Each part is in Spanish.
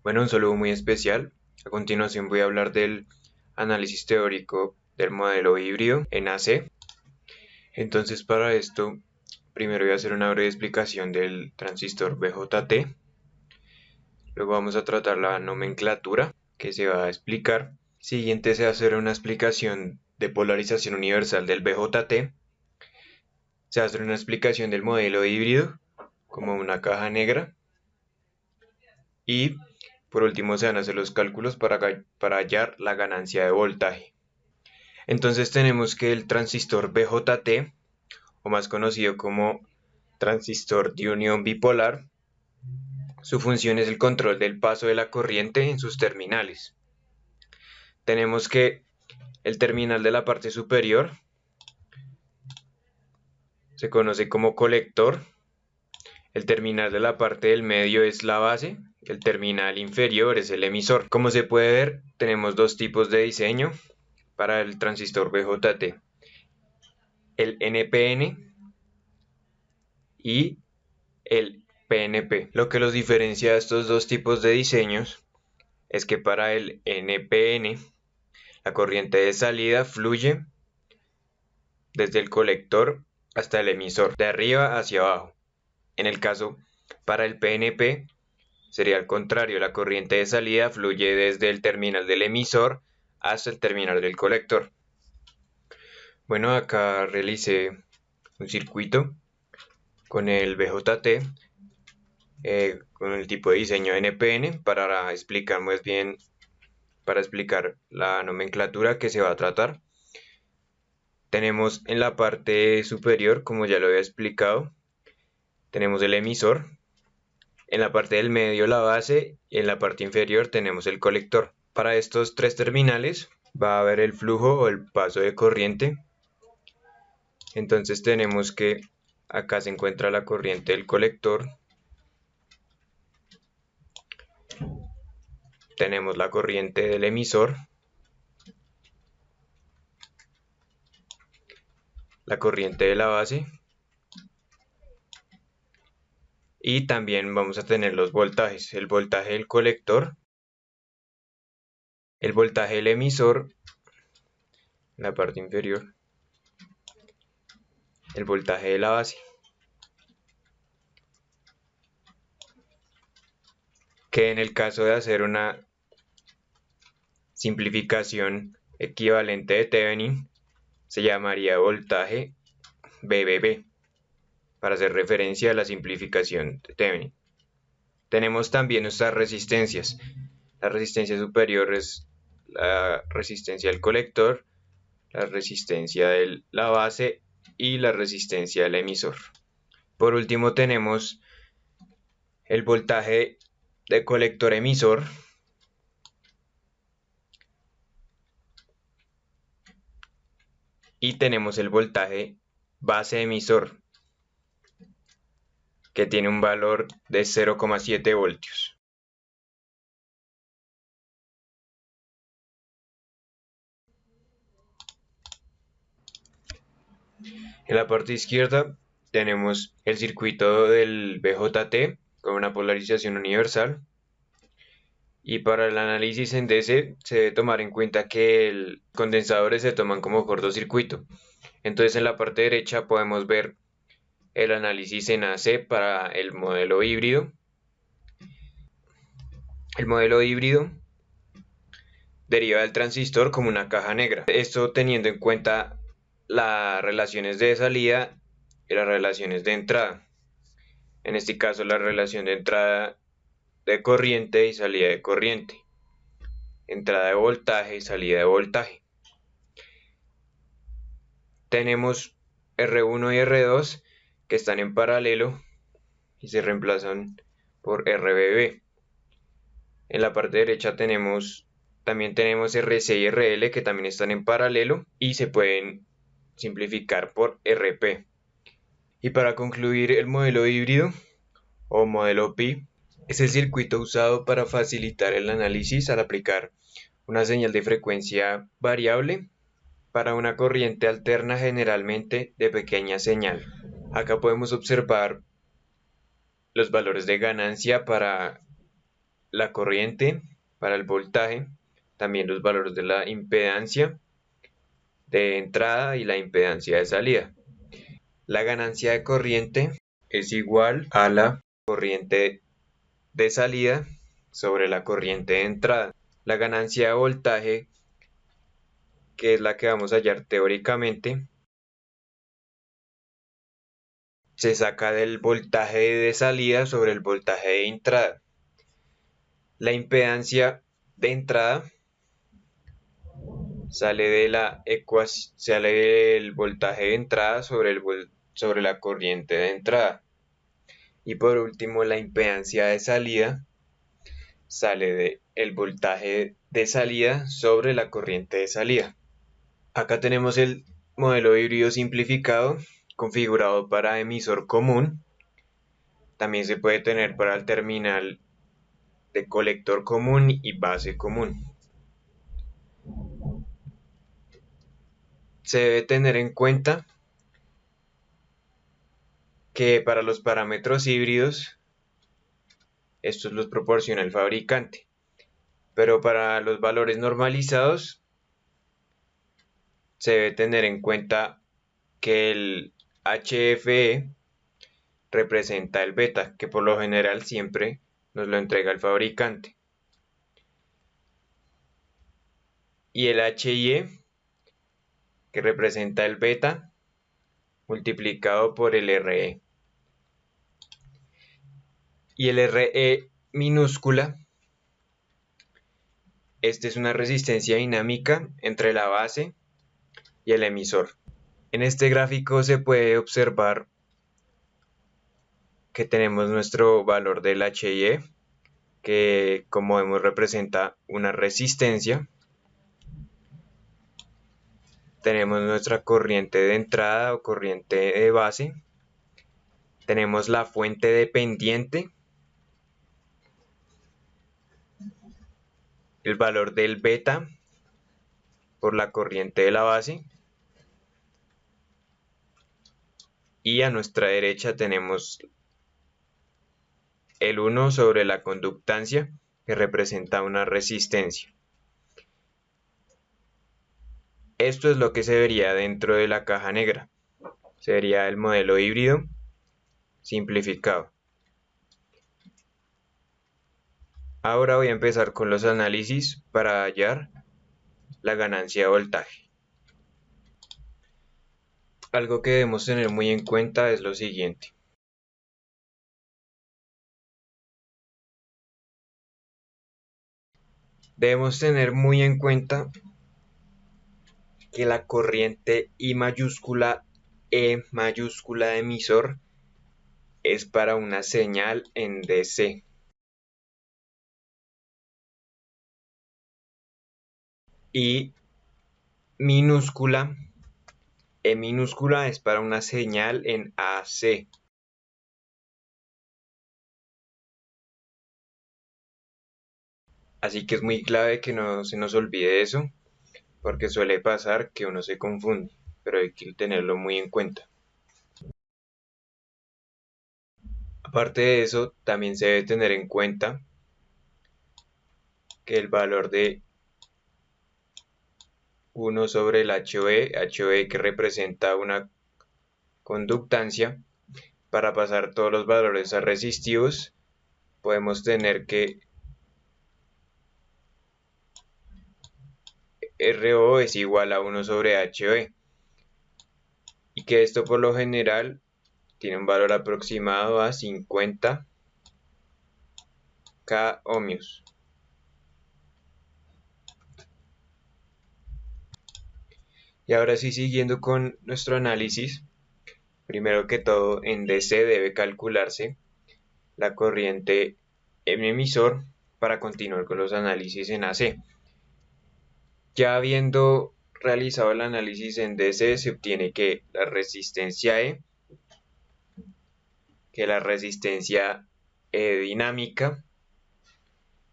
Bueno, un saludo muy especial. A continuación voy a hablar del análisis teórico del modelo híbrido en AC. Entonces, para esto, primero voy a hacer una breve explicación del transistor BJT. Luego vamos a tratar la nomenclatura que se va a explicar. Siguiente se va a hacer una explicación de polarización universal del BJT. Se va a hacer una explicación del modelo híbrido como una caja negra. Y por último se van a hacer los cálculos para hallar la ganancia de voltaje. Entonces tenemos que el transistor BJT, o más conocido como transistor de unión bipolar, su función es el control del paso de la corriente en sus terminales. Tenemos que el terminal de la parte superior se conoce como colector, el terminal de la parte del medio es la base, el terminal inferior es el emisor. Como se puede ver, tenemos dos tipos de diseño para el transistor BJT, el NPN y el PNP. Lo que los diferencia de estos dos tipos de diseños es que para el NPN la corriente de salida fluye desde el colector hasta el emisor, de arriba hacia abajo. En el caso para el PNP sería al contrario, la corriente de salida fluye desde el terminal del emisor hasta el terminal del colector. Bueno, acá realicé un circuito con el BJT, con el tipo de diseño NPN para explicar más bien, para explicar la nomenclatura que se va a tratar. Tenemos en la parte superior, como ya lo había explicado, tenemos el emisor, en la parte del medio la base y en la parte inferior tenemos el colector. Para estos tres terminales va a haber el flujo o el paso de corriente. Entonces tenemos que acá se encuentra la corriente del colector, tenemos la corriente del emisor, la corriente de la base y también vamos a tener los voltajes, el voltaje del colector, el voltaje del emisor en la parte inferior, el voltaje de la base, que en el caso de hacer una simplificación equivalente de Thevenin se llamaría voltaje VBB, para hacer referencia a la simplificación de Thevenin. Tenemos también nuestras resistencias. La resistencia superior es la resistencia del colector, la resistencia de la base y la resistencia del emisor. Por último tenemos el voltaje de colector emisor, y tenemos el voltaje base emisor, que tiene un valor de 0,7 voltios. En la parte izquierda tenemos el circuito del BJT con una polarización universal. Y para el análisis en DC se debe tomar en cuenta que los condensadores se toman como cortocircuito. Entonces en la parte derecha podemos ver el análisis en AC para el modelo híbrido. El modelo híbrido deriva del transistor como una caja negra. Esto teniendo en cuenta las relaciones de salida y las relaciones de entrada. En este caso la relación de entrada de corriente y salida de corriente. Entrada de voltaje y salida de voltaje. Tenemos R1 y R2 que están en paralelo y se reemplazan por RBB. En la parte derecha también tenemos RC y RL que también están en paralelo y se pueden simplificar por RP. Y para concluir, el modelo híbrido o modelo pi es el circuito usado para facilitar el análisis al aplicar una señal de frecuencia variable para una corriente alterna generalmente de pequeña señal. Acá podemos observar los valores de ganancia para la corriente, para el voltaje, también los valores de la impedancia de entrada y la impedancia de salida. La ganancia de corriente es igual a la corriente de salida sobre la corriente de entrada. La ganancia de voltaje, que es la que vamos a hallar teóricamente, se saca del voltaje de salida sobre el voltaje de entrada. La impedancia de entrada sale del voltaje de entrada sobre la corriente de entrada. Y por último, la impedancia de salida sale del voltaje de salida sobre la corriente de salida. Acá tenemos el modelo híbrido simplificado configurado para emisor común. También se puede tener para el terminal de colector común y base común. Se debe tener en cuenta que para los parámetros híbridos, estos los proporciona el fabricante, pero para los valores normalizados se debe tener en cuenta que el HFE representa el beta, que por lo general siempre nos lo entrega el fabricante, y el HIE, que representa el beta multiplicado por el RE. Y el RE minúscula, esta es una resistencia dinámica entre la base y el emisor. En este gráfico se puede observar que tenemos nuestro valor del HIE, que como vemos representa una resistencia. Tenemos nuestra corriente de entrada o corriente de base. Tenemos la fuente dependiente, el valor del beta por la corriente de la base. Y a nuestra derecha tenemos el 1 sobre la conductancia, que representa una resistencia. Esto es lo que se vería dentro de la caja negra. Sería el modelo híbrido simplificado. Ahora voy a empezar con los análisis para hallar la ganancia de voltaje. Algo que debemos tener muy en cuenta es lo siguiente. Debemos tener muy en cuenta que la corriente I mayúscula E mayúscula de emisor es para una señal en DC. Y minúscula, E minúscula es para una señal en AC. Así que es muy clave que no se nos olvide eso, porque suele pasar que uno se confunde, pero hay que tenerlo muy en cuenta. Aparte de eso, también se debe tener en cuenta que el valor de 1 sobre el HV que representa una conductancia, para pasar todos los valores a resistivos, podemos tener que RO es igual a 1 sobre HV, y que esto por lo general tiene un valor aproximado a 50 K ohmios. Y ahora sí, siguiendo con nuestro análisis, primero que todo en DC debe calcularse la corriente en emisor para continuar con los análisis en AC. Ya habiendo realizado el análisis en DC, se obtiene que la resistencia E, que la resistencia dinámica,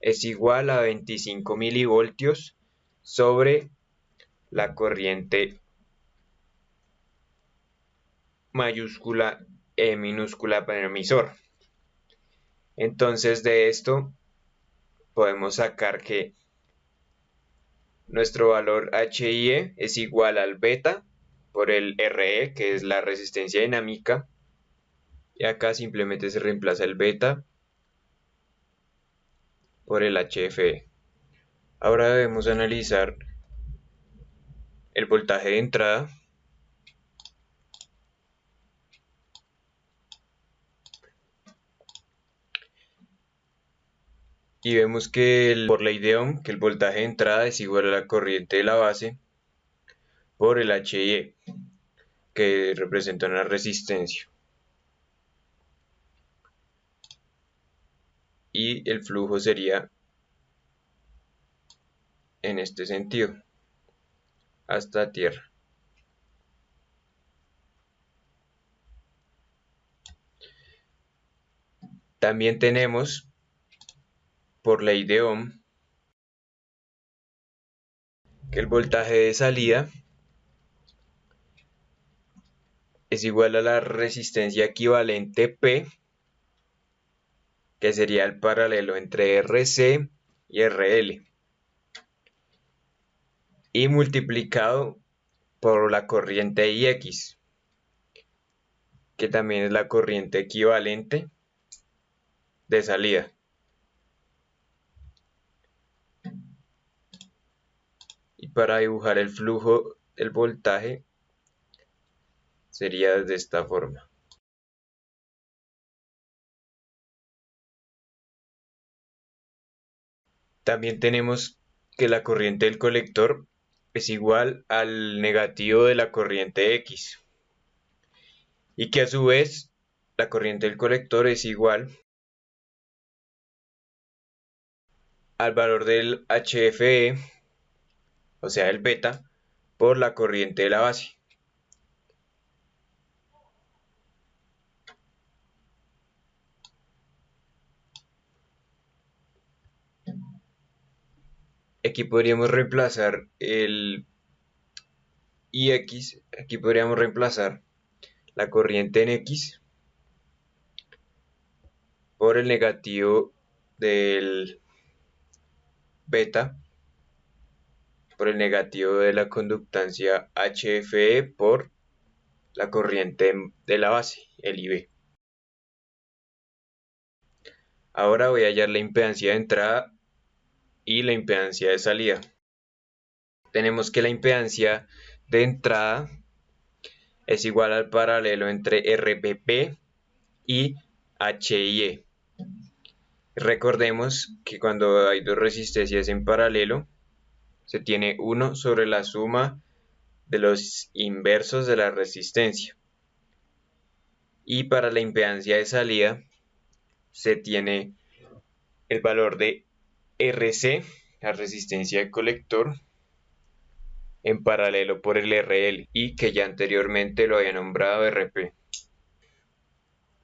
es igual a 25 milivoltios sobre la corriente mayúscula E minúscula para el emisor. Entonces de esto podemos sacar que nuestro valor HIE es igual al beta por el RE, que es la resistencia dinámica, y acá simplemente se reemplaza el beta por el HFE. Ahora debemos analizar el voltaje de entrada. Y vemos que por ley de Ohm, que el voltaje de entrada es igual a la corriente de la base por el HIE, que representa una resistencia. Y el flujo sería en este sentido, hasta tierra. También tenemos, por ley de Ohm, que el voltaje de salida es igual a la resistencia equivalente P, que sería el paralelo entre RC y RL, y multiplicado por la corriente IX, que también es la corriente equivalente de salida. Y para dibujar el flujo del voltaje sería de esta forma. También tenemos que la corriente del colector es igual al negativo de la corriente X, y que a su vez la corriente del colector es igual al valor del HFE, o sea el beta, por la corriente de la base. Aquí podríamos reemplazar el IX, aquí podríamos reemplazar la corriente en X por el negativo del beta, por el negativo de la conductancia HFE por la corriente de la base, el IB. Ahora voy a hallar la impedancia de entrada y la impedancia de salida. Tenemos que la impedancia de entrada es igual al paralelo entre RBP y HIE. Recordemos que cuando hay dos resistencias en paralelo, se tiene 1 sobre la suma de los inversos de la resistencia. Y para la impedancia de salida, se tiene el valor de RC, la resistencia de colector, en paralelo por el RL, y que ya anteriormente lo había nombrado RP.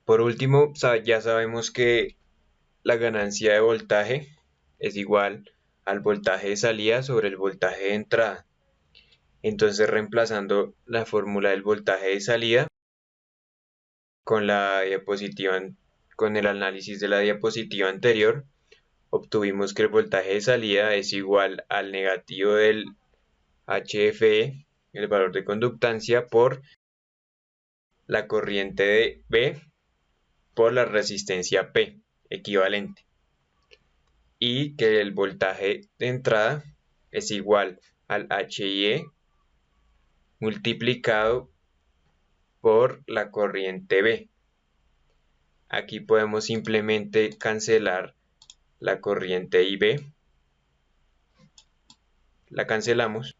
Por último, ya sabemos que la ganancia de voltaje es igual al voltaje de salida sobre el voltaje de entrada. Entonces, reemplazando la fórmula del voltaje de salida con la diapositiva, con el análisis de la diapositiva anterior, obtuvimos que el voltaje de salida es igual al negativo del HFE, el valor de conductancia, por la corriente de B por la resistencia P equivalente, y que el voltaje de entrada es igual al HIE multiplicado por la corriente B. Aquí podemos simplemente cancelar la corriente IB, la cancelamos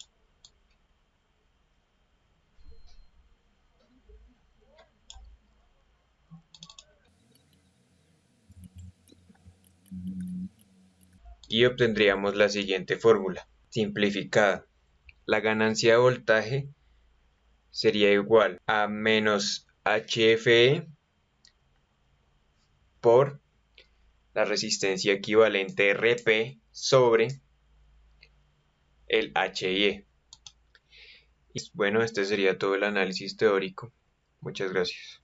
y obtendríamos la siguiente fórmula simplificada. La ganancia de voltaje sería igual a menos HFE por la resistencia equivalente RP sobre el HIE. Y bueno, este sería todo el análisis teórico. Muchas gracias.